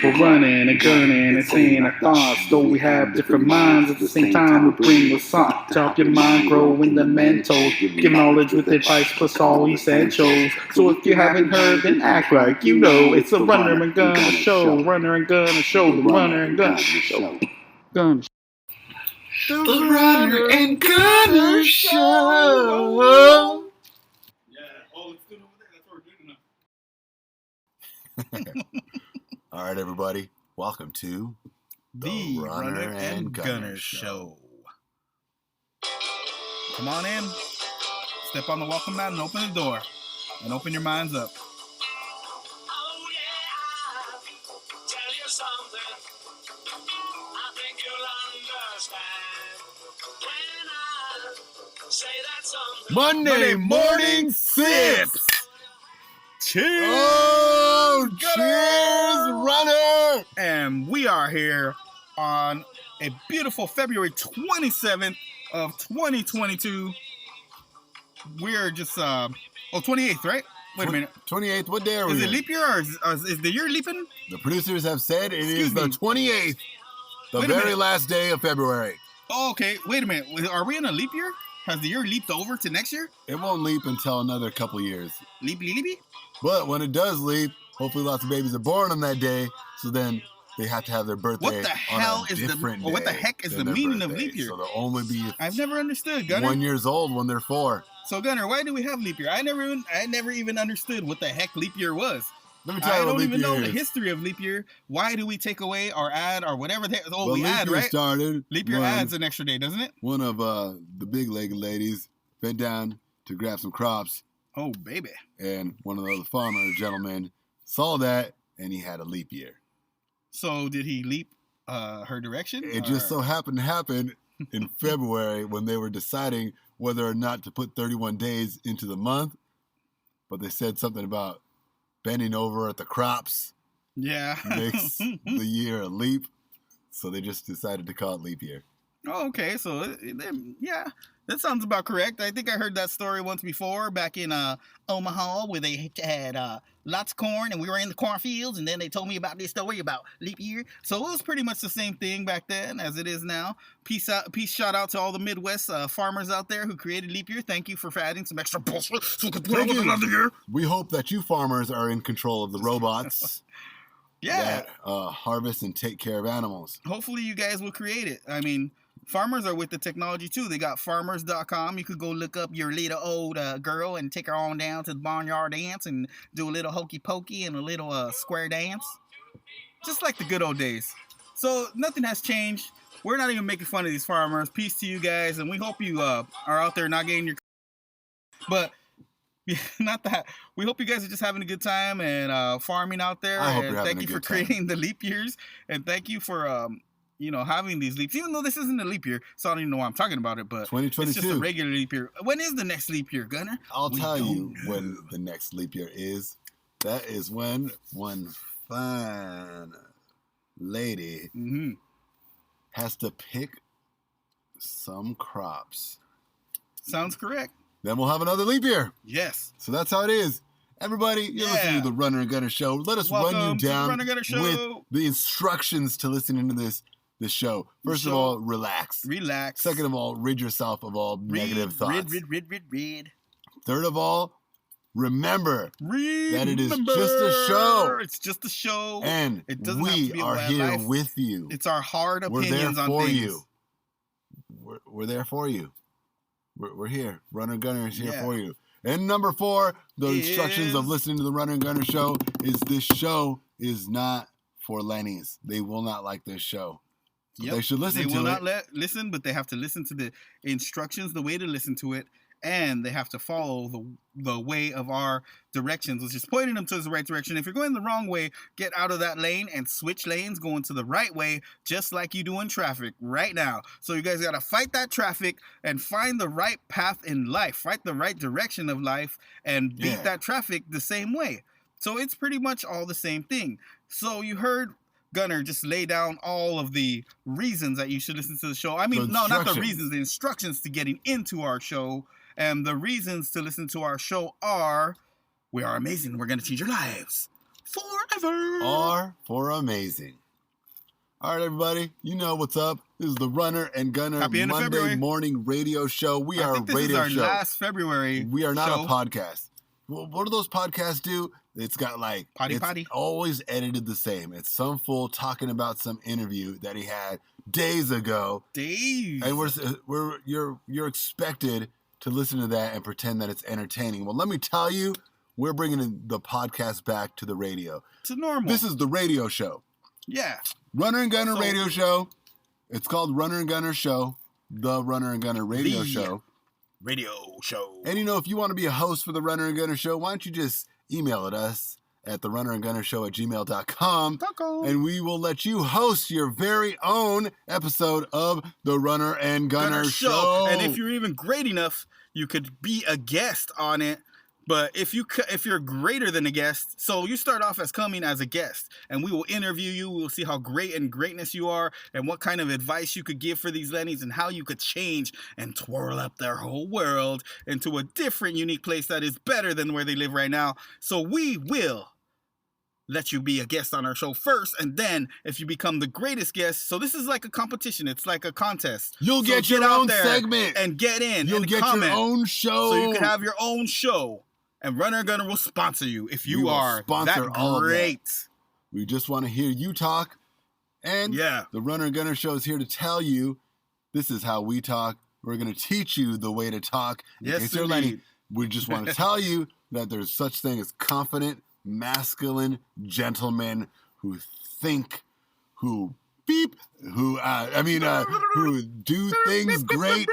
We're running and gunning and saying our thoughts, though we have different minds. At the same time, we bring the song to help your mind grow in the mental. Give knowledge with advice plus all essentials. So if you haven't heard, then act like you know. It's the Runner and Gunner Show. Runner and Gunner Show. The Runner and Gunner Show. Gunner. The Runner and Gunner Show. All right, everybody. Welcome to the Runner and Gunner Show. Come on in. Step on the welcome mat and open the door. And open your minds up. Oh yeah, tell you something. I think you'll understand when I say that something. Monday morning sips. Cheers! Oh, cheers, Runner! And we are here on a beautiful February 27th of 2022. We're just, 28th, right? Wait a minute. 28th, what day are we Is it in? leap year or is the year leaping? The producers have said it Excuse is the me. 28th, the Wait a very minute. last day of February. Oh, okay. Wait a minute. Are we in a leap year? Has the year leaped over to next year? It won't leap until another couple years. Leapy? But when it does leap, hopefully lots of babies are born on that day, so then they have to have their birthday What the hell on a is the- different or what the day heck is than the their meaning of birthday. leap year? So they'll only be I've never understood, Gunner. 1 year old when they're 4. So, Gunner, why do we have leap year? I never even understood what the heck leap year was. Let me tell I you what don't leap even year know is. the history of leap year. Why do we take away or add or whatever? Well, We leap add, year right? started Leap year when adds an extra day, doesn't it? one of the big-legged ladies bent down to grab some crops, Oh, baby. and one of the other farmer gentlemen saw that, and he had a leap year. So, did he leap her direction? It just so happened to happen in February when they were deciding whether or not to put 31 days into the month, but they said something about bending over at the crops Yeah. makes the year a leap, so they just decided to call it leap year. Oh, okay. So, yeah, that sounds about correct. I think I heard that story once before back in Omaha where they had lots of corn and we were in the cornfields, and then they told me about this story about leap year. So it was pretty much the same thing back then as it is now. Peace shout out to all the Midwest farmers out there who created leap year. Thank you for adding some extra bullshit so we could put Thank over you. another year. We hope that you farmers are in control of the robots Yeah. that harvest and take care of animals. Hopefully you guys will create it. I mean, farmers are with the technology too. They got farmers.com. You could go look up your little old girl and take her on down to the barnyard dance and do a little hokey pokey and a little square dance. Just like the good old days. So nothing has changed. We're not even making fun of these farmers. Peace to you guys. And we hope you are out there not getting your... But... Yeah, not that. We hope you guys are just having a good time and farming out there. I hope and you're having thank a you for good time. creating the leap years, and thank you for having these leaps. Even though this isn't a leap year, so I don't even know why I'm talking about it. But it's just a 2022. regular leap year. When is the next leap year, Gunner? I'll We tell you don't know. when the next leap year is. That is when one fine lady Mm-hmm. has to pick some crops. Sounds correct. Then we'll have another leap year. Yes. So that's how it is. Everybody, you're listening to the Runner and Gunner Show. Let us run Welcome you to the down Runner and Gunner Show. with the instructions to listening to this show. First of all, relax. Relax. Second of all, rid yourself of all negative thoughts. Read. Third of all, remember Read. that it is just a show. It's just a show. And It doesn't have to we be a are bad here life. with you. It's our hard We're there opinions on for things. you. We're there for you. We're here. Runner and Gunner is here Yeah. for you. And number 4, the instructions of Is- listening to the Runner and Gunner Show is this show is not for Lennies. They will not like this show. So Yep. they should listen They to will it. not listen, but they have to listen to the instructions, the way to listen to it, and they have to follow the way of our directions, which is pointing them to the right direction. If you're going the wrong way, get out of that lane and switch lanes, going to the right way, just like you do in traffic right now. So you guys got to fight that traffic and find the right path in life, fight the right direction of life, and beat Yeah. that traffic the same way. So it's pretty much all the same thing. So you heard Gunner just lay down all of the reasons that you should listen to the show. I mean, The no, not the instructions. reasons, the instructions to getting into our show. And the reasons to listen to our show are, we are amazing. We're going to change your lives. forever. R for amazing. All right, everybody. You know what's up. This is the Runner and Gunner Happy end of Monday February. morning radio show. We I are think a this radio is our show. last February. We are not show. a podcast. Well, what do those podcasts do? It's got like Potty. always edited the same. It's some fool talking about some interview that he had days ago, Days. and you're expected to listen to that and pretend that it's entertaining. Well, let me tell you, we're bringing the podcast back to the radio. to normal. This is the radio show, yeah. Runner and Gunner So- radio show. It's called Runner and Gunner Show, the Runner and Gunner radio The- show. Radio show. And you know, if you want to be a host for the Runner and Gunner Show, why don't you just email at us at therunnerandgunnershow@gmail.com, Taco. and we will let you host your very own episode of the Runner and Gunner Show. And if you're even great enough, you could be a guest on it. But if you're greater than a guest, so you start off as coming as a guest, and we will interview you. We will see how great and greatness you are, and what kind of advice you could give for these Lennies, and how you could change and twirl up their whole world into a different, unique place that is better than where they live right now. So we will let you be a guest on our show first, and then if you become the greatest guest, so this is like a competition. It's like a contest. You'll So get your out own there segment. and get in. You'll and get comment. your own show. So you can have your own show, and Runner and Gunner will sponsor you if We you will are sponsor that all of that. great. We just want to hear you talk. And Yeah. the Runner and Gunner Show is here to tell you this is how we talk. We're going to teach you the way to talk. In Yes, case you're Lenny, indeed. we just want to tell you that there's such thing as confident, masculine gentlemen who think, who beep, who do things great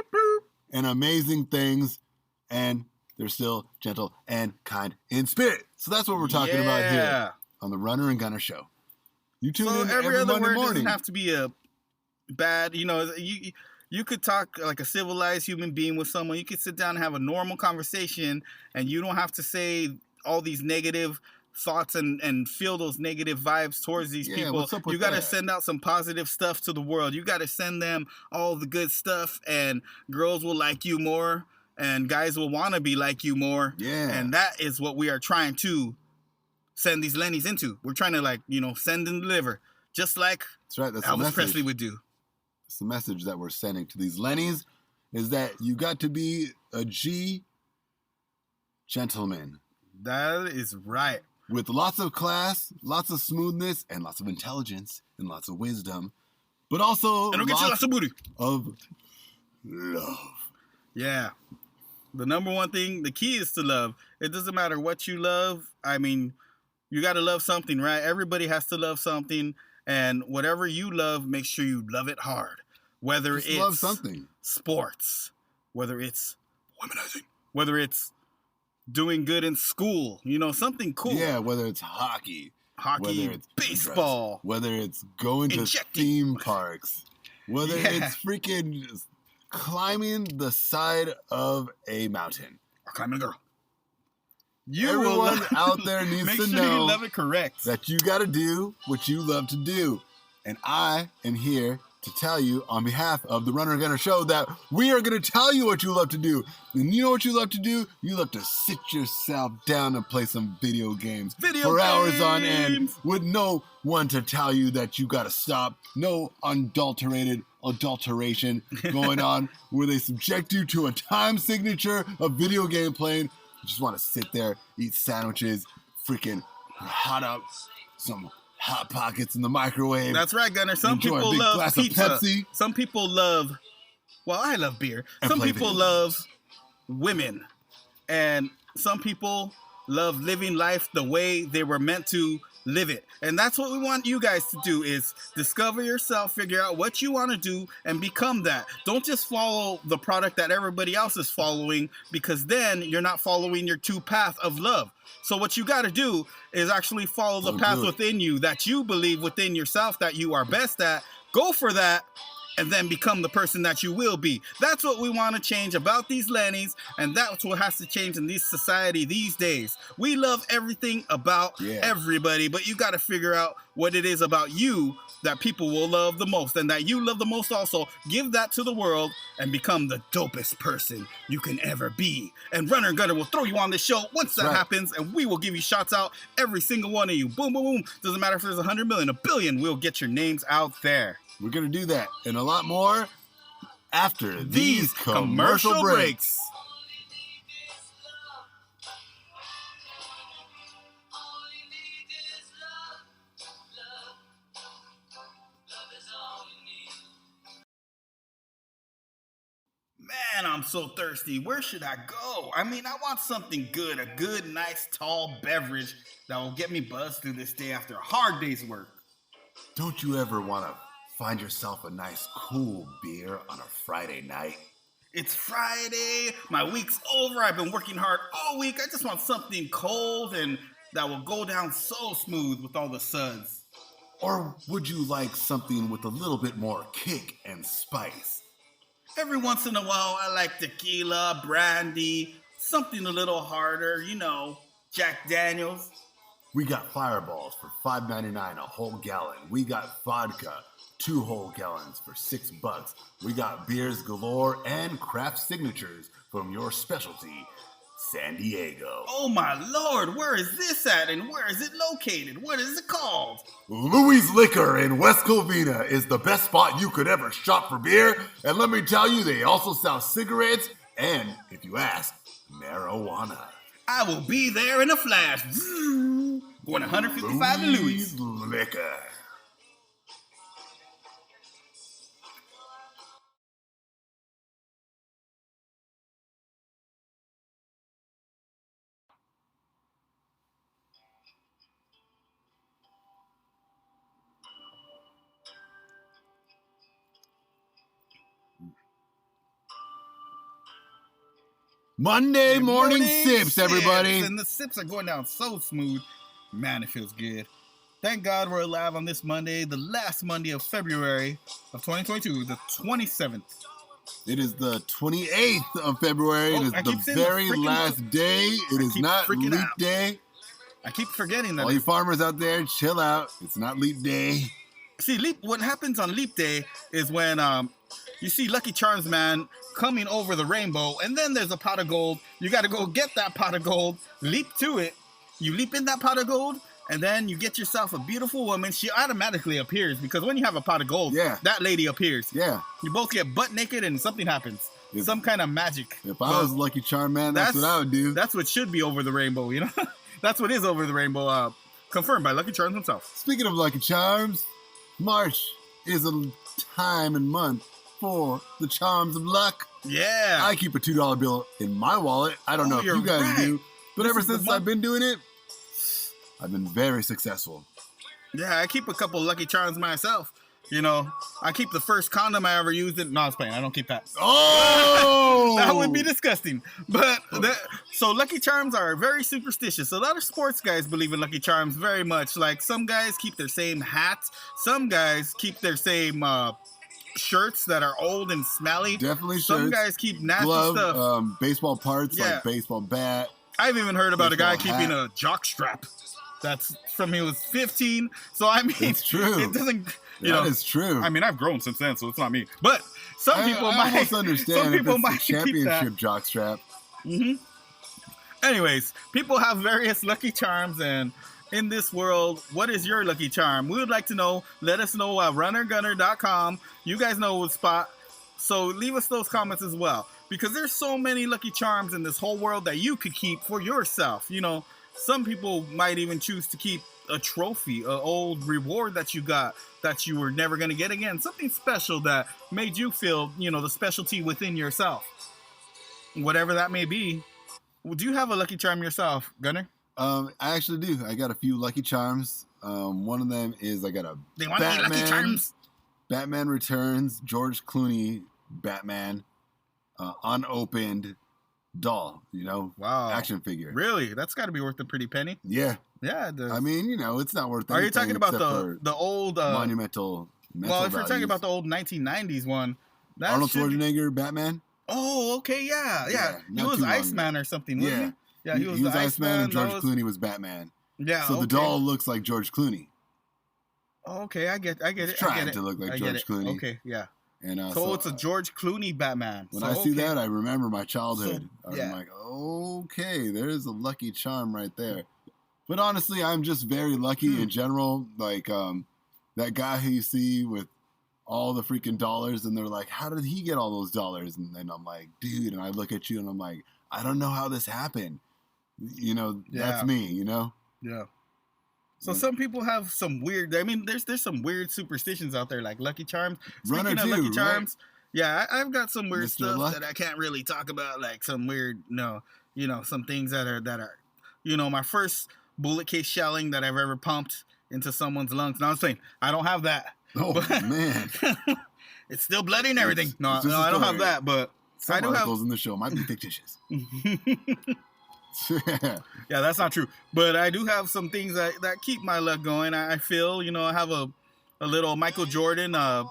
and amazing things, and they're still gentle and kind in spirit. So that's what we're talking about here Yeah. on the Runner and Gunner Show. You tune So in every every other Monday word morning. doesn't have to be a bad. You could talk like a civilized human being with someone. You could sit down and have a normal conversation, and you don't have to say all these negative thoughts and feel those negative vibes towards these Yeah, people. what's up with You got to that? send out some positive stuff to the world. You got to send them all the good stuff, and girls will like you more, and guys will want to be like you more. Yeah. And that is what we are trying to send these Lennies into. We're trying to send and deliver, just like That's right. That's the Elvis message. Presley would do. It's the message that we're sending to these Lennies is that you got to be a G gentleman That is right. with lots of class, lots of smoothness, and lots of intelligence and lots of wisdom, but also And it'll get you lots of booty. of love. Yeah. The number one thing, the key is to love. It doesn't matter what you love. I mean, you got to love something, right? Everybody has to love something. And whatever you love, make sure you love it hard. Whether Just it's love something. sports, whether it's womanizing, whether it's doing good in school, something cool. Yeah, whether it's hockey, Hockey, whether it's baseball. whether it's going to Injecting. theme parks, whether Yeah. it's freaking just climbing the side of a mountain. Or climbing a girl. You will Everyone love- out there needs Make to sure know you love it correct. that you got to do what you love to do. And I am here to tell you on behalf of the Runner and Gunner Show that we are going to tell you what you love to do. And you know what you love to do? You love to sit yourself down and play some video games for hours on end games. with no one to tell you that you got to stop. No adulteration going on where they subject you to a time signature of video game playing. You just want to sit there, eat sandwiches, freaking hot up some Hot Pockets in the microwave. That's right, Gunner. Some Enjoy a people big love glass of pizza. Pepsi. Some people love, well, I love beer. And Some play people video love women. And some people love living life the way they were meant to live it. And that's what we want you guys to do is discover yourself, figure out what you want to do, and become that. Don't just follow the product that everybody else is following, because then you're not following your true path of love. So what you got to do is actually follow the Don't path do it. within you that you believe within yourself that you are best at. Go for that and then become the person that you will be. That's what we want to change about these Lennies, and that's what has to change in this society these days. We love everything about everybody, but you got to figure out what it is about you that people will love the most, and that you love the most also. Give that to the world and become the dopest person you can ever be. And Runner Gunner will throw you on the show once that happens, and we will give you shots out, every single one of you. Boom, boom, boom. Doesn't matter if there's 100 million, a billion, we'll get your names out there. We're going to do that and a lot more after these commercial breaks. Man, I'm so thirsty. Where should I go? I mean, I want something good, a good, nice, tall beverage that will get me buzzed through this day after a hard day's work. Don't you ever want to find yourself a nice, cool beer on a Friday night? It's Friday. My week's over. I've been working hard all week. I just want something cold and that will go down so smooth with all the suds. Or would you like something with a little bit more kick and spice? Every once in a while, I like tequila, brandy, something a little harder, you know, Jack Daniels. We got Fireballs for $5.99 a whole gallon. We got vodka, 2 whole gallons for $6. We got beers galore and craft signatures from your specialty, San Diego. Oh my Lord, where is this at and where is it located? What is it called? Louis Liquor in West Covina is the best spot you could ever shop for beer. And let me tell you, they also sell cigarettes and, if you ask, marijuana. I will be there in a flash. Going 155 to Louis. Liquor. Monday morning sips, everybody. And the sips are going down so smooth. Man, it feels good. Thank God we're alive on this Monday, the last Monday of February of 2022, the 27th. It is the 28th of February. Oh, it is the very last day. It is not leap day. I keep forgetting that. All you farmers out there, chill out. It's not leap day. See, what happens on leap day is when you see Lucky Charms man coming over the rainbow, and then there's a pot of gold. You got to go get that pot of gold, leap to it. You leap in that pot of gold, and then you get yourself a beautiful woman. She automatically appears because when you have a pot of gold, that lady appears. Yeah. You both get butt naked and something happens. Some kind of magic. If I was Lucky Charm man, that's what I would do. That's what should be over the rainbow, you know? That's what is over the rainbow, confirmed by Lucky Charms himself. Speaking of Lucky Charms, March is a time and month for the charms of luck. Yeah. I keep a $2 bill in my wallet. I don't know if you guys do, but ever since I've been doing it, I've been very successful. Yeah, I keep a couple Lucky Charms myself. You know, I keep the first condom I ever used. No, I was playing. I don't keep that. Oh! That would be disgusting. But, so Lucky Charms are very superstitious. A lot of sports guys believe in Lucky Charms very much. Like, some guys keep their same hats. Some guys keep their same shirts that are old and smelly. Definitely shirts. Some guys keep nasty stuff. Baseball parts, like baseball bat. I've even heard about a guy keeping a jock strap. That's from he was 15. So, I mean, it's true. It doesn't... That is true. I mean, I've grown since then, so it's not me. But some people might. I almost understand. Some people if it's might the championship jockstrap. Mm-hmm. Anyways, people have various lucky charms, and in this world, what is your lucky charm? We would like to know. Let us know at runnergunner.com. You guys know what spot. So leave us those comments as well, because there's so many lucky charms in this whole world that you could keep for yourself. You know, some people might even choose to keep a trophy, an old reward that you got that you were never going to get again. Something special that made you feel, you know, the specialty within yourself. Whatever that may be. Do you have a lucky charm yourself, Gunner? I actually do. I got a few lucky charms. One of them is I got a Lucky Charms? Batman Returns, George Clooney Batman, unopened doll, you know, action figure. Really? That's got to be worth a pretty penny. Yeah. Yeah. I mean, you know, it's not worth it. Are you talking about the old monumental Well, if you're talking about the old 1990s one, that Arnold should be- Schwarzenegger, Batman. Oh, okay, yeah. He not was too long Iceman or something, wasn't he? Yeah, he was the Iceman, and George that was- Clooney was Batman. Yeah. So the okay. doll looks like George Clooney. Oh, okay, I get it. I Trying get it. to look like I George get it. Clooney. Okay, yeah. And So it's a George Clooney Batman. When So, I see okay. that, I remember my childhood. So, yeah. I'm like, okay, there's a Lucky Charm right there. But honestly, I'm just very lucky in general. Like that guy who you see with all the freaking dollars, and they're like, how did he get all those dollars? And then I'm like, dude, and I look at you and I'm like, I don't know how this happened. You know, that's Yeah. me, you know? Yeah. So Yeah. some people have some weird. I mean, there's some weird superstitions out there, like Lucky Charms. Speaking Runner of too, Lucky right? Charms, yeah, I've got some weird Mr. stuff Luck? that I can't really talk about, like some weird, some things that are, my first bullet case shelling that I've ever pumped into someone's lungs. Now I'm saying I don't have that. Oh, But- man. It's still bloody and everything. It's No, just a I don't have story. that, but Some I do have. articles in the show might be fictitious. Yeah, that's not true. But I do have some things that keep my luck going. I feel, I have a little Michael Jordan, a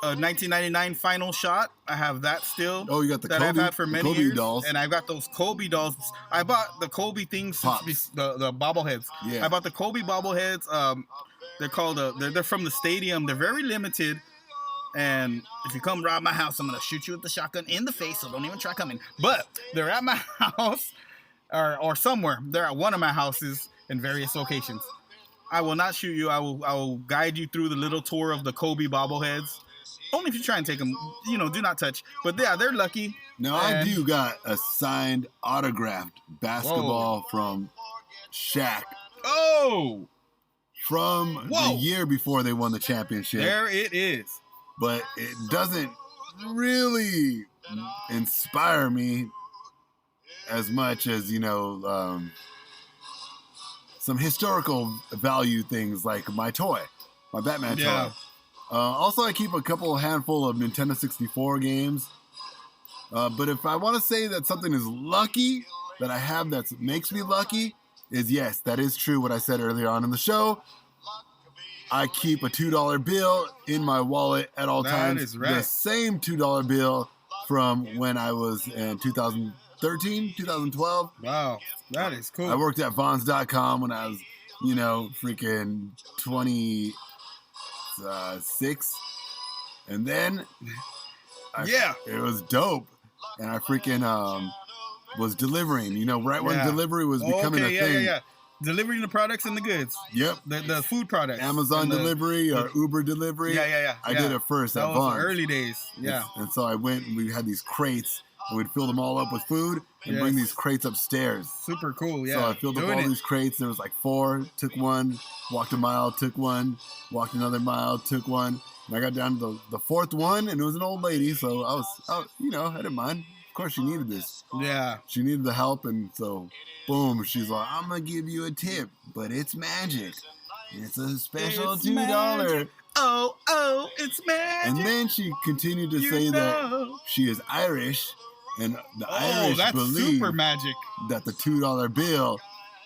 1999 final shot. I have that still. Oh, you got the that Kobe, I've had for the many Kobe years. dolls. And I've got those Kobe dolls. I bought the Kobe things, Pops. the bobbleheads. Yeah. I bought the Kobe bobbleheads. They're called, they're from the stadium. They're very limited. And if you come rob my house, I'm going to shoot you with the shotgun in the face, so don't even try coming. But they're at my house or somewhere. They're at one of my houses in various locations. I will not shoot you. I will guide you through the little tour of the Kobe bobbleheads. Only if you try and take them, do not touch. But yeah, they're lucky. Now, I And- do got a signed, autographed basketball from Shaq Oh, from Whoa. the year before they won the championship. there it is. But it doesn't really inspire me as much as, some historical value things like my toy, my Batman Yeah. toy. Also, I keep a handful of Nintendo 64 games. But if I want to say that something is lucky that I have that makes me lucky, is yes, that is true what I said earlier on in the show. I keep a $2 bill in my wallet at all That times. is right. The same $2 bill from when I was in 2013, 2012. Wow, that is cool. I worked at Vons.com when I was, freaking 26. And then Yeah. it was dope. And I freaking was delivering, right when Yeah. delivery was becoming a thing. Yeah. Delivering the products and the goods, Yep. the food products. Amazon and the- delivery or Uber delivery. Yeah. I did it first That at was Vons. the early days. Yeah. And so I went and we had these crates and we'd fill them all up with food and bring Yes. these crates upstairs. Super cool. Yeah. So I filled up Doing all it. these crates. There was like 4, took one, walked a mile, took one, walked another mile, took one. And I got down to the 4th one and it was an old lady. So I didn't mind. Of course she needed this. Yeah. She needed the help. And so boom, she's like, I'm going to give you a tip, but it's magic. It's a special It's $2. magic. Oh, it's magic. And then she continued to say that she is Irish, and the Irish that's believe super magic. that the $2 bill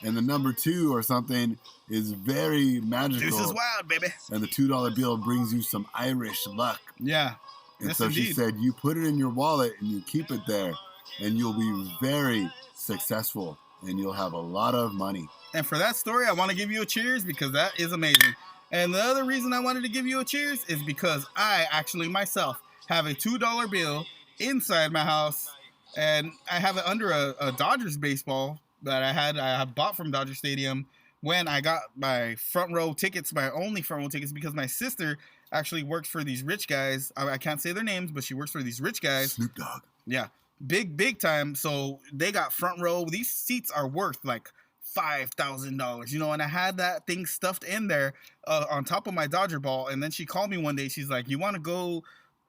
and the number 2 or something is very magical. This is wild, baby. And the $2 bill brings you some Irish luck. Yeah. And Yes, so she indeed. said, you put it in your wallet and you keep it there, and you'll be very successful, and you'll have a lot of money. And for that story, I want to give you a cheers because that is amazing. And the other reason I wanted to give you a cheers is because I actually myself have a $2 bill inside my house, and I have it under a Dodgers baseball that I had bought from Dodger Stadium when I got my front row tickets, my only front row tickets, because my sister actually works for these rich guys. I can't say their names, but she works for these rich guys. Snoop Dogg. Yeah, big time. So they got front row. These seats are worth like $5,000, and I had that thing stuffed in there on top of my Dodger ball. And then she called me one day. She's like, "You want to go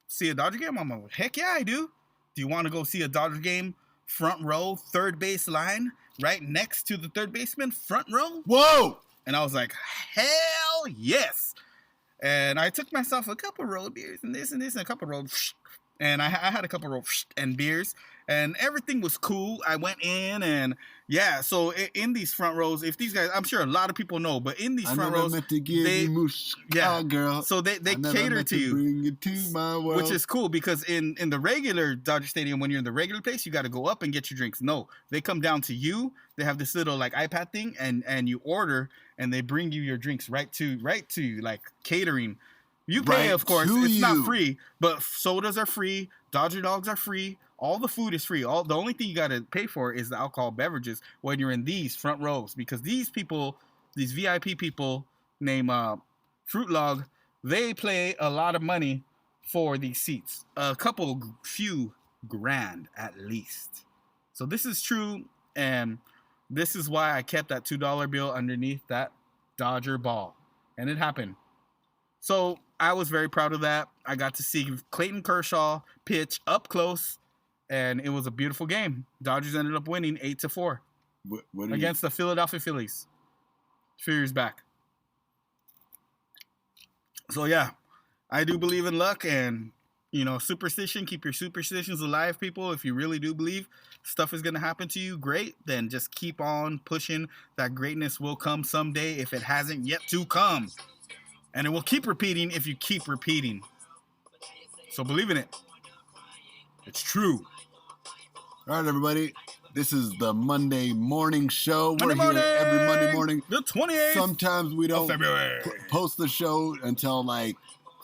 see a Dodger game?" I'm like, "Heck yeah, I do." "Do you want to go see a Dodger game? Front row, third base line, right next to the third baseman, front row?" Whoa! And I was like, "Hell yes!" And I took myself a couple road beers and this and a couple road. and I had a couple of and beers, and everything was cool. I went in, and yeah, so in these front rows, if these guys, I'm sure a lot of people know, but in these I front never rows, meant to give they- you mush, yeah. girl. so they I never cater meant to you. Bring it to my world. Which is cool because in the regular Dodger Stadium, when you're in the regular place, you got to go up and get your drinks. No, they come down to you. They have this little like iPad thing, and you order, and they bring you your drinks right to you, like catering. You pay, Right of course. to It's you. not free, but sodas are free. Dodger dogs are free. All the food is free. The only thing you got to pay for is the alcohol beverages when you're in these front rows, because these people, these VIP people named Fruit Log, they pay a lot of money for these seats, few grand at least. So this is true, and this is why I kept that $2 bill underneath that Dodger ball, and it happened. So I was very proud of that. I got to see Clayton Kershaw pitch up close, and it was a beautiful game. Dodgers ended up winning 8-4 What do you- against the Philadelphia Phillies a few years back. So yeah, I do believe in luck and, superstition. Keep your superstitions alive, people. If you really do believe stuff is going to happen to you, great. Then just keep on pushing. That greatness will come someday if it hasn't yet to come. And it will keep repeating if you keep repeating. So believe in it. It's true. All right, everybody. This is the Monday morning show. We're Monday here every Monday morning! morning. The 28th Sometimes we of don't February. post the show until like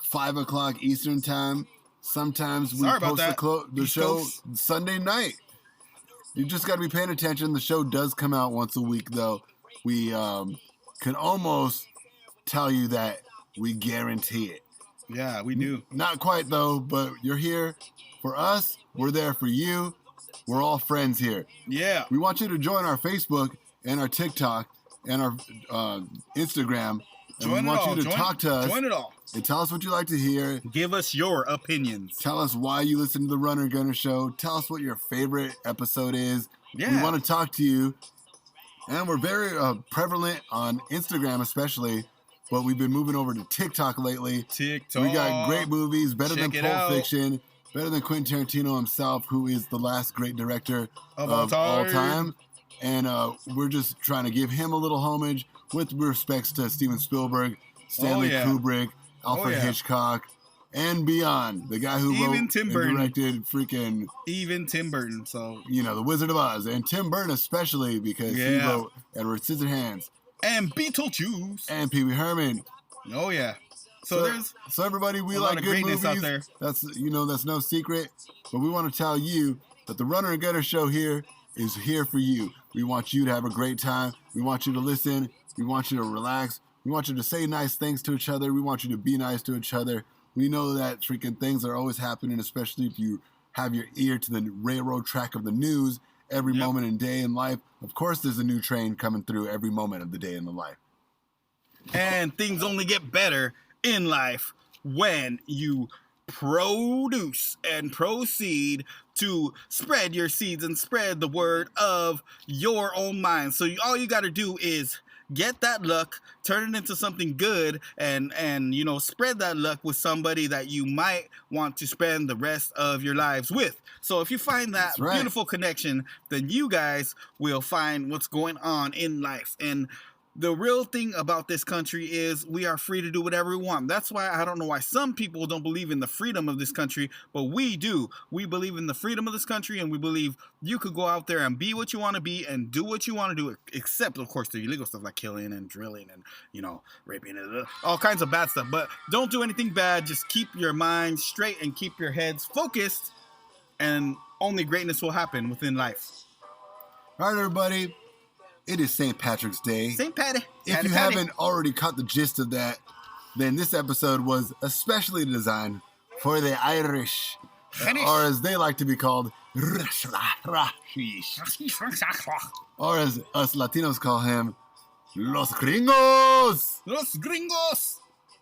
5 o'clock Eastern time. Sometimes we Sorry about post that, the East show Coast. Sunday night. You just got to be paying attention. The show does come out once a week, though. We can almost tell you that we guarantee it. Yeah, we do. Not quite, though, but you're here for us. We're there for you. We're all friends here. Yeah. We want you to join our Facebook and our TikTok and our Instagram. And Join we it want all. you to talk to us Join it all. and tell us what you like to hear. Give us your opinions. Tell us why you listen to the Runner Gunner Show. Tell us what your favorite episode is. Yeah. We want to talk to you. And we're very prevalent on Instagram especially, but we've been moving over to TikTok lately. TikTok. We got great movies, better than Check it Pulp out. Fiction, better than Quentin Tarantino himself, who is the last great director Of of all all time. time. And we're just trying to give him a little homage with respects to Steven Spielberg, Stanley yeah. Kubrick, Alfred yeah. Hitchcock, and beyond. The guy who Even wrote Tim and Burton. directed freaking, Even Tim Burton. So The Wizard of Oz. And Tim Burton especially because he Yeah. wrote Edward Scissorhands and Beetlejuice. and Pee Wee Herman. Oh yeah. So there's So everybody, we a like lot of good greatness movies. out there. That's no secret. But we want to tell you that the Runner and Gunner Show here is here for you. We want you to have a great time. We want you to listen. We want you to relax. We want you to say nice things to each other. We want you to be nice to each other. We know that freaking things are always happening, especially if you have your ear to the railroad track of the news every Yep. moment and day in life. Of course, there's a new train coming through every moment of the day in the life. And things only get better in life when you produce and proceed to spread your seeds and spread the word of your own mind. So all you got to do is get that luck, turn it into something good, and spread that luck with somebody that you might want to spend the rest of your lives with. So if you find that That's right. beautiful connection, then you guys will find what's going on in life. And the real thing about this country is we are free to do whatever we want. That's why I don't know why some people don't believe in the freedom of this country, but we do. We believe in the freedom of this country, and we believe you could go out there and be what you want to be and do what you want to do, except, of course, the illegal stuff like killing and drilling and, raping and all kinds of bad stuff. But don't do anything bad. Just keep your mind straight and keep your heads focused, and only greatness will happen within life. All right, everybody. It is St. Patrick's Day. St. Patty. If you haven't already caught the gist of that, then this episode was especially designed for the Irish, or as they like to be called, or as us Latinos call him, Los Gringos. Los gringos.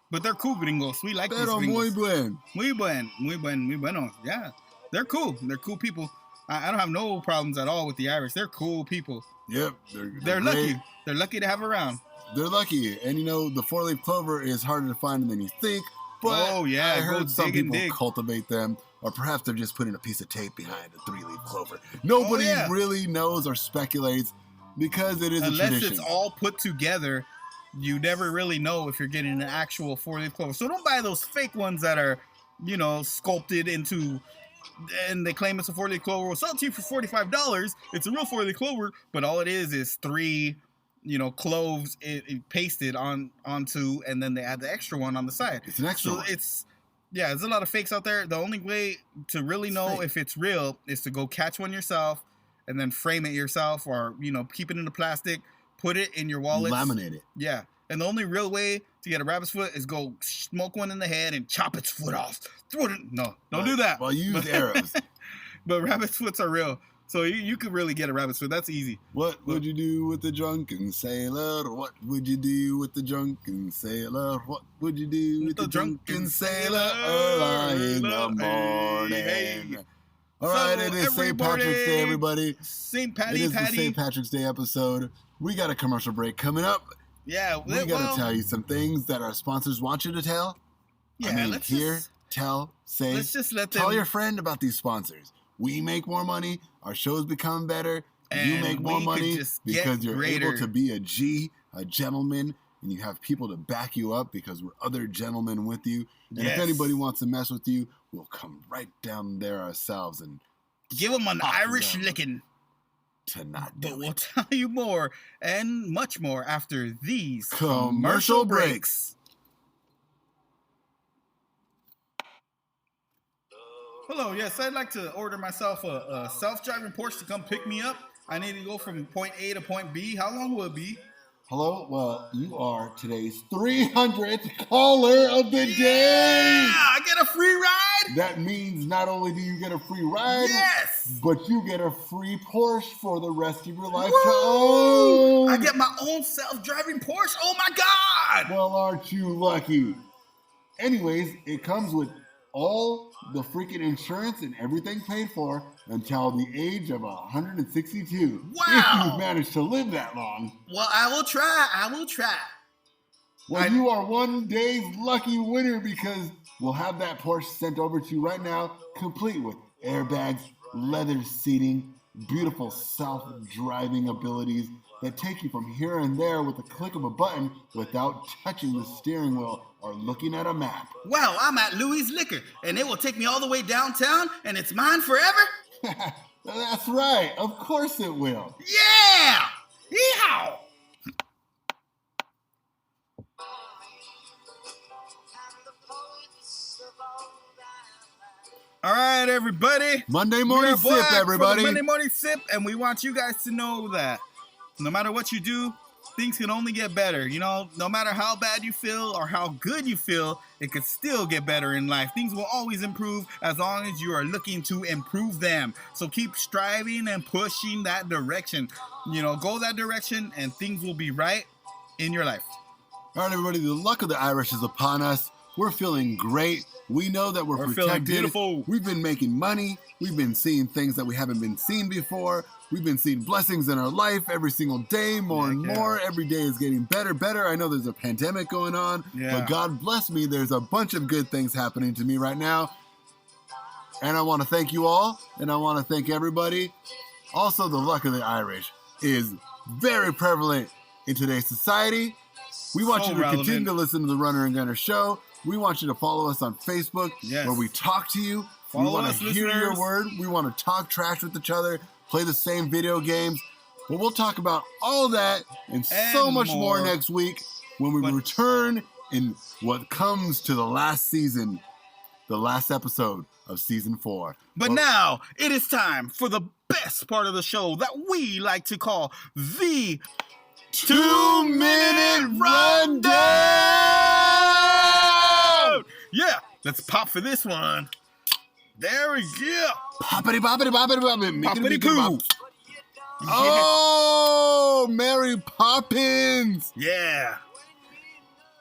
But they're cool gringos. We like Pero these muy gringos. buen. Muy bueno. Yeah. They're cool. They're cool people. I don't have no problems at all with the Irish. They're cool people. Yep, They're great. lucky. They're lucky to have around. They're lucky, and the 4-leaf clover is harder to find than you think. But Oh, yeah, I go heard some dig and people dig. cultivate them or perhaps they're just putting a piece of tape behind a 3-leaf clover. Nobody yeah. really knows or speculates because it is a Unless tradition. it's all put together, you never really know if you're getting an actual 4-leaf clover. So don't buy those fake ones that are, you know, sculpted into, and they claim it's a 4-leaf clover. We'll sell it to you for $45. It's a real 4-leaf clover, but all it is 3, you know, cloves pasted onto, and then they add the extra one on the side. It's an extra So one. there's a lot of fakes out there. The only way to really know fake. if it's real is to go catch one yourself and then frame it yourself, or, you know, keep it in the plastic, put it in your wallet. Laminate it. Yeah. And the only real way to get a rabbit's foot is go smoke one in the head and chop its foot off. Throw it in. No, don't do that. Well, use arrows. But rabbit's foots are real. So you could really get a rabbit's foot. That's easy. What would you do with the drunken sailor? What would you do with the drunken sailor? What would you do with the drunken sailor early in the morning? Hey. All right, So it is St. everybody- Patrick's Day, everybody. St. It Patty is the Patty. St. Patrick's Day episode. We got a commercial break coming up. Yeah. We got to tell you some things that our sponsors want you to tell. Yeah, I mean, let's hear, just, tell, say. let's just let them. Tell your friend about these sponsors. We make more money. Our shows become better. You And make more we could money just get because you're greater. able to be a G, a gentleman, and you have people to back you up because we're other gentlemen with you. And if Yes. anybody wants to mess with you, we'll come right down there ourselves and Give them an Fuck Irish them. licking. to not do But we'll it. tell you more and much more after these Commercial breaks. Hello, yes, I'd like to order myself a self-driving Porsche to come pick me up. I need to go from point A to point B. How long will it be? Hello, well, you are today's 300th caller of the day. Yeah, I get a free ride? That means not only do you get a free ride, Yes! but you get a free Porsche for the rest of your life to Woo! own. I get my own self-driving Porsche? Oh my God! Well, aren't you lucky? Anyways, it comes with all the freaking insurance and everything paid for until the age of 162. Wow. If you've managed to live that long. Well, I will try. Well, you are one day's lucky winner because we'll have that Porsche sent over to you right now, complete with airbags, leather seating, beautiful self-driving abilities that take you from here and there with a click of a button without touching the steering wheel or looking at a map. Wow, I'm at Louis Liquor, and it will take me all the way downtown, and it's mine forever? That's right. Of course it will. Yeah! Yeehaw! All right, everybody. Monday We morning are sip, back for the everybody. Monday morning sip, and we want you guys to know that no matter what you do, things can only get better. You know, no matter how bad you feel or how good you feel, it could still get better in life. Things will always improve as long as you are looking to improve them. So keep striving and pushing that direction. You know, go that direction, and things will be right in your life. All right, everybody. The luck of the Irish is upon us. We're feeling great. We know that we're We're protected. feeling beautiful. We've been making money. We've been seeing things that we haven't been seeing before. We've been seeing blessings in our life every single day, more and Heck yeah. more. Every day is getting better. I know there's a pandemic going on, Yeah. but God bless me. There's a bunch of good things happening to me right now. And I want to thank you all, and I want to thank everybody. Also, the luck of the Irish is very prevalent in today's society. We want So you to relevant. continue to listen to the Runner and Gunner Show. We want you to follow us on Facebook, Yes. where we talk to you. Follow we want us, to hear your listeners. word. We want to talk trash with each other, play the same video games. But we'll talk about all that and so And much more more. next week when we But- return in what comes to the last season, the last episode of season 4. But Well, now it is time for the best part of the show that we like to call the 2-minute rundown. Yeah, let's pop for this one. There we go. Poppity poppity poppity poppity. Poppity poo. Oh, Mary Poppins. Yeah.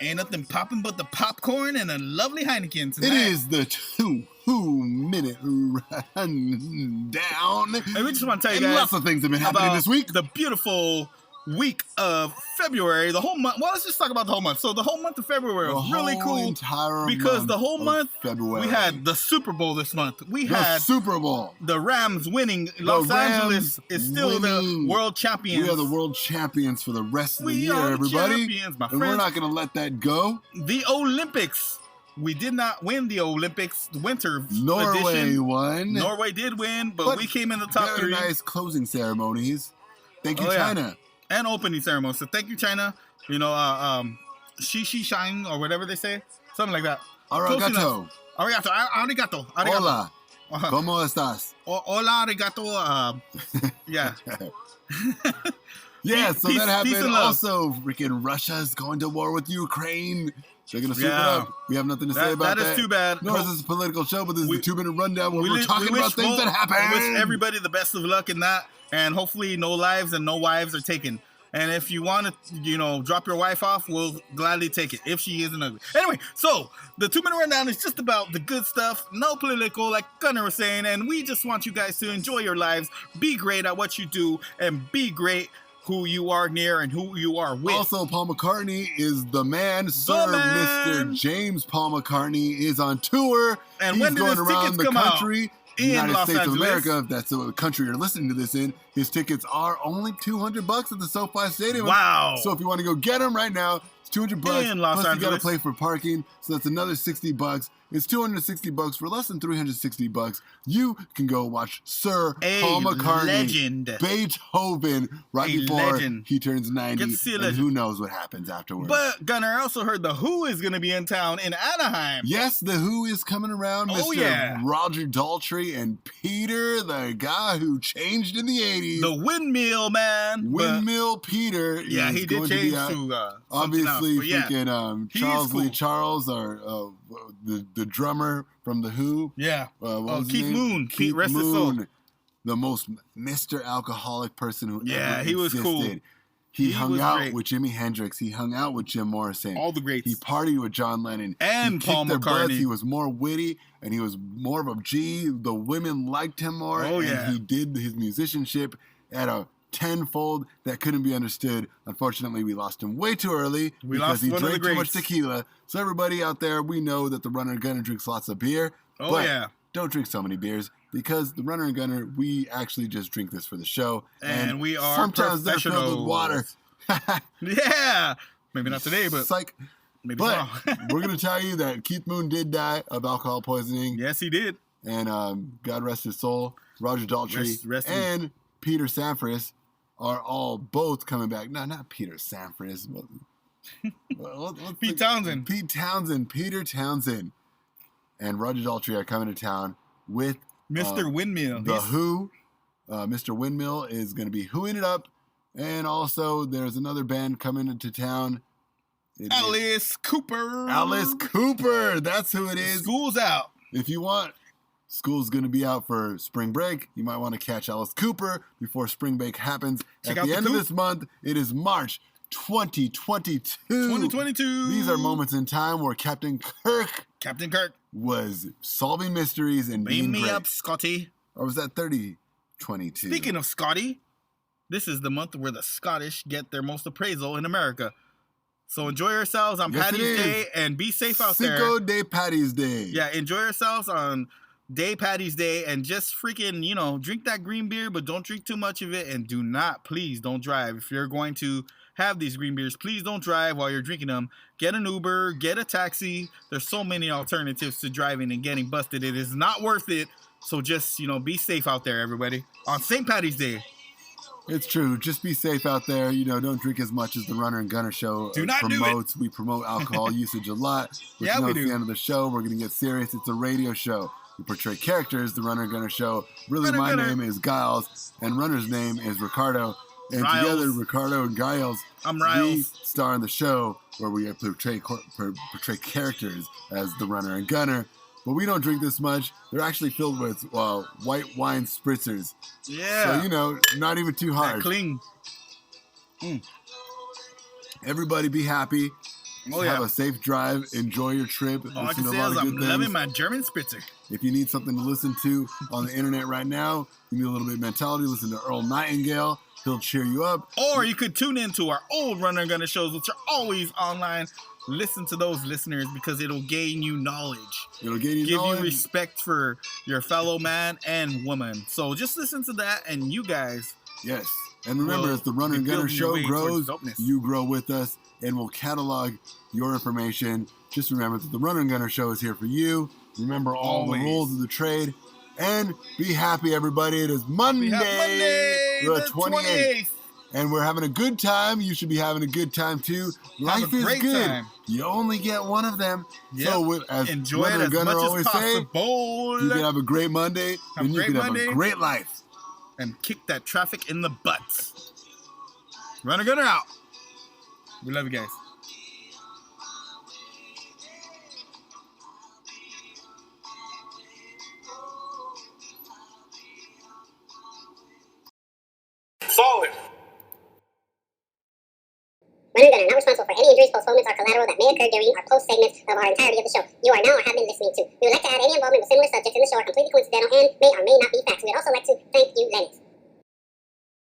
Ain't nothing popping but the popcorn and a lovely Heineken It tonight. is the 2-minute rundown. And we just want to tell you And guys lots of things have been happening about this week. the beautiful week of February, the whole month. Well, let's just talk about the whole month. So the whole month of February was really cool Entire because the whole of month February. we had the Super Bowl this month. We the had Super Bowl. the Rams winning. Los Angeles is still winning. the world champions. We are the world champions for the rest of the We year, are the everybody. champions, my And we're friends. not going to let that go. The Olympics. We did not win the Olympics, the winter Norway edition. won. Norway did win, but we came in the top very 3. nice closing ceremonies. Thank you, Oh, yeah. China. And opening ceremony. So thank you, China. You know, Shishi Shine or whatever they say. Something like that. Close Arigato. Arigato. Arigato. Arigato. Hola. ¿Cómo estás? Hola, arigato. Yeah. Yeah, Peace- so peace- that peace happened. and love. Also, freaking Russia's going to war with Ukraine. They're going to sweep Yeah. it up. We have nothing to say about that that. is too bad. No, this is a political show, but this We- is a 2-minute rundown where we're li- talking we about wish things that happen. I wish everybody the best of luck in that, and hopefully no lives and no wives are taken. And if you want to, you know, drop your wife off, we'll gladly take it if she isn't ugly. Anyway, so the 2-minute rundown is just about the good stuff, no political, like Gunnar was saying, and we just want you guys to enjoy your lives, be great at what you do, and be great who you are near and who you are with. Also, Paul McCartney is the man. Sir man. Mr. James Paul McCartney is on tour. And He's when did going his around tickets the come out? country. In United Los States Angeles. of America, if that's the country you're listening to this in, his tickets are only $200 at the SoFi Stadium. Wow. So if you want to go get them right now, it's $200. In Los Plus you got to Angeles. pay for parking, so that's another $60. It's $260 for less than $360. You can go watch Sir Paul McCartney, legend. Beethoven, right A before legend. he turns 90, Get to see a and legend. who knows what happens afterwards. But Gunnar, I also heard the Who is going to be in town in Anaheim. Yes, the Who is coming around. Oh, Mr. yeah. Roger Daltrey and Peter, the guy who changed in the 80s. The Windmill Man. But- Windmill Peter. yeah, is he did going change to be out. to Obviously, But yeah. freaking He's Charles Lee cool. Charles, our the drummer from the Who. Yeah. What was his Keith name? Moon. Keith Rest his soul. Moon, the most Mr. Alcoholic person who Yeah, ever he was existed. cool. He He hung was out great. with Jimi Hendrix. He hung out with Jim Morrison. All the greats. He partied with John Lennon. And he Paul kicked their butts. McCartney. He was more witty and he was more of a G. The women liked him more. Oh, yeah. And he did his musicianship at a tenfold that couldn't be understood. Unfortunately, we lost him way too early We because lost he one of the drank too much greats. tequila. So everybody out there, we know that the Runner and Gunner drinks lots of beer. Oh, but yeah. don't drink so many beers because the Runner and Gunner, we actually just drink this for the show. And we are sometimes they're filled with water. Yeah. Maybe not today, but Psych. maybe But tomorrow. we're going to tell you that Keith Moon did die of alcohol poisoning. Yes, he did. And God rest his soul. Roger Daltrey Rest in- and Peter Sampras are all both coming back. No, not Peter Sampras. What's Pete Townsend. Pete Townsend. Peter Townsend. And Roger Daltrey are coming to town with Mr. Windmill. The He's- Who. Mr. Windmill is going to be hooing it up. And also, there's another band coming into town. It is Alice Cooper. Alice Cooper. That's who it is. School's out. If you want, school's going to be out for spring break. You might want to catch Alice Cooper before spring break happens. Check At out the the end of Coop. this month, it is March 2022. 2022. These are moments in time where Captain Kirk Captain Kirk. was solving mysteries and Beam being me great. up, Scotty. Or was that 3022? Speaking of Scotty, this is the month where the Scottish get their most appraisal in America. So enjoy yourselves on Yes, it Paddy's is. Day and be safe out Cinco there. de Paddy's Day. Yeah, enjoy yourselves on Paddy's Day and just freaking, drink that green beer, but don't drink too much of it. And do not, please don't drive. If you're going to have these green beers, please don't drive while you're drinking them. Get an Uber, get a taxi. There's so many alternatives to driving and getting busted. It is not worth it. So just, be safe out there, everybody. On St. Paddy's Day. It's true. Just be safe out there. Don't drink as much as the Runner and Gunner show Do not do it. promotes. We promote alcohol usage a lot. But Yeah, we it's do. the end of the show. We're going to get serious. It's a radio show. We portray characters, the Runner and Gunner show. Really, Runner my Gunner. name is Giles, and Runner's name is Ricardo. And Riles. together, Ricardo and Giles, I'm we Riles. star in the show where we portray characters as the Runner and Gunner. But we don't drink this much. They're actually filled with white wine spritzers. Yeah. So, not even too that hard. cling. Everybody be happy. Oh, Have yeah. a safe drive. Enjoy your trip. All I Listen can to say a lot is of I'm good loving things. my German Spitzer. If you need something to listen to on the internet right now, you need a little bit of mentality. Listen to Earl Nightingale. He'll cheer you up. Or you could tune into our old Runner Gunner shows, which are always online. Listen to those, listeners, because it'll gain you knowledge. It'll give you Give knowledge. you respect for your fellow man and woman. So just listen to that, and you guys. Yes. And remember, Well, as the Runner be Gunner building your show way grows, towards dopeness. you grow with us, and we'll catalog your information. Just remember that the Runner Gunner show is here for you. Remember all Always. the rules of the trade. And be happy, everybody. It is Monday, We have Monday, the the 28th. 28th. And we're having a good time. You should be having a good time, too. Life a is great good. time. You only get one of them. Yep. So, as Enjoy Runner it as Gunner much always as say, possible. you can have a great Monday, Have a and you great can Monday. have a great life. And kick that traffic in the butt. Runner Gunner out. We love you guys. Solid. Runner Gunner, not responsible for any injuries, postponements, or collateral that may occur during or post segments of our entirety of the show. You are now or have been listening to. We would like to add any involvement with similar subjects in the show are completely coincidental and may or may not be facts. We would also like to thank you, Lennox.